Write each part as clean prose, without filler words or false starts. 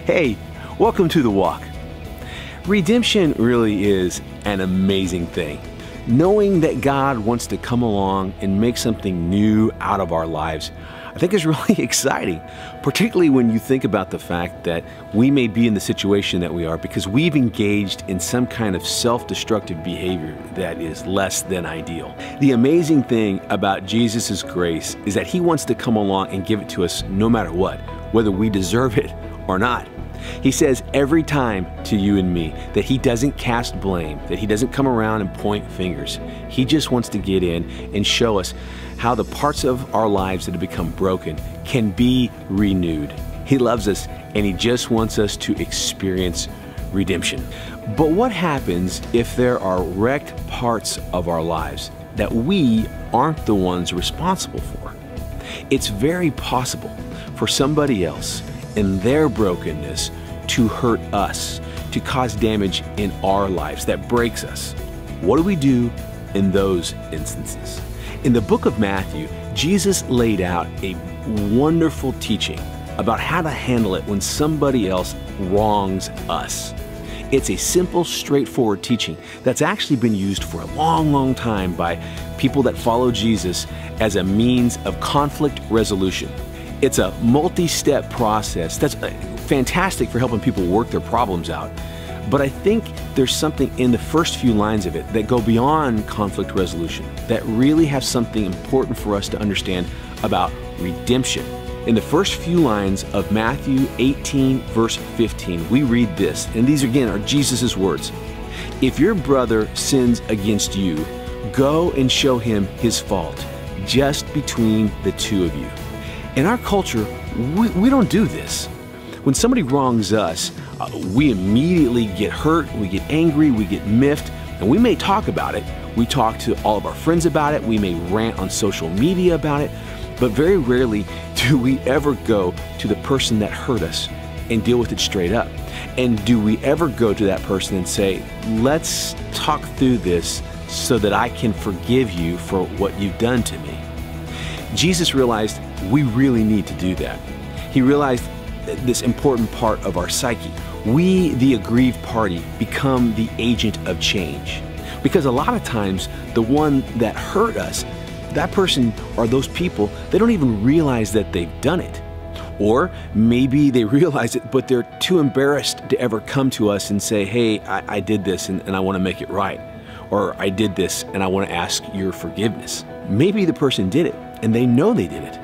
Hey, welcome to The Walk. Redemption really is an amazing thing. Knowing that God wants to come along and make something new out of our lives, I think is really exciting, particularly when you think about the fact that we may be in the situation that we are because we've engaged in some kind of self-destructive behavior that is less than ideal. The amazing thing about Jesus' grace is that He wants to come along and give it to us no matter what, whether we deserve it or not. He says every time to you and me that He doesn't cast blame, that He doesn't come around and point fingers. He just wants to get in and show us how the parts of our lives that have become broken can be renewed. He loves us and He just wants us to experience redemption. But what happens if there are wrecked parts of our lives that we aren't the ones responsible for? It's very possible for somebody else in their brokenness to hurt us, to cause damage in our lives that breaks us. What do we do in those instances? In the book of Matthew, Jesus laid out a wonderful teaching about how to handle it when somebody else wrongs us. It's a simple, straightforward teaching that's actually been used for a long time by people that follow Jesus as a means of conflict resolution. It's a multi-step process that's fantastic for helping people work their problems out. But I think there's something in the first few lines of it that go beyond conflict resolution, that really have something important for us to understand about redemption. In the first few lines of Matthew 18, verse 15, we read this, and these again are Jesus' words. If your brother sins against you, go and show him his fault, just between the two of you. In our culture, we don't do this. When somebody wrongs us, we immediately get hurt, we get angry, we get miffed, and we may talk about it. We talk to all of our friends about it, we may rant on social media about it, but very rarely do we ever go to the person that hurt us and deal with it straight up. And do we ever go to that person and say, let's talk through this so that I can forgive you for what you've done to me? Jesus realized we really need to do that. He realized this important part of our psyche. We, the aggrieved party, become the agent of change. Because a lot of times, the one that hurt us, that person or those people, they don't even realize that they've done it. Or maybe they realize it, but they're too embarrassed to ever come to us and say, hey, I did this and I want to make it right. Or I did this and I want to ask your forgiveness. Maybe the person did it and they know they did it,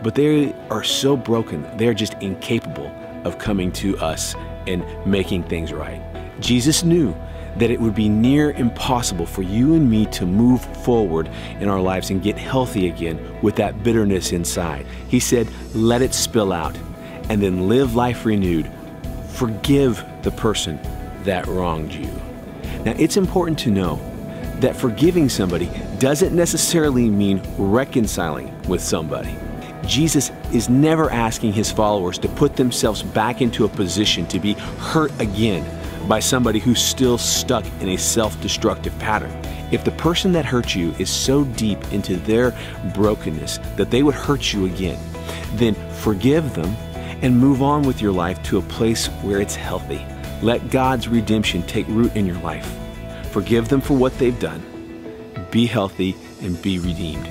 but they are so broken, they're just incapable of coming to us and making things right. Jesus knew that it would be near impossible for you and me to move forward in our lives and get healthy again with that bitterness inside. He said, let it spill out and then live life renewed. Forgive the person that wronged you. Now, it's important to know that forgiving somebody doesn't necessarily mean reconciling with somebody. Jesus is never asking His followers to put themselves back into a position to be hurt again by somebody who's still stuck in a self-destructive pattern. If the person that hurt you is so deep into their brokenness that they would hurt you again, then forgive them and move on with your life to a place where it's healthy. Let God's redemption take root in your life. Forgive them for what they've done. Be healthy and be redeemed.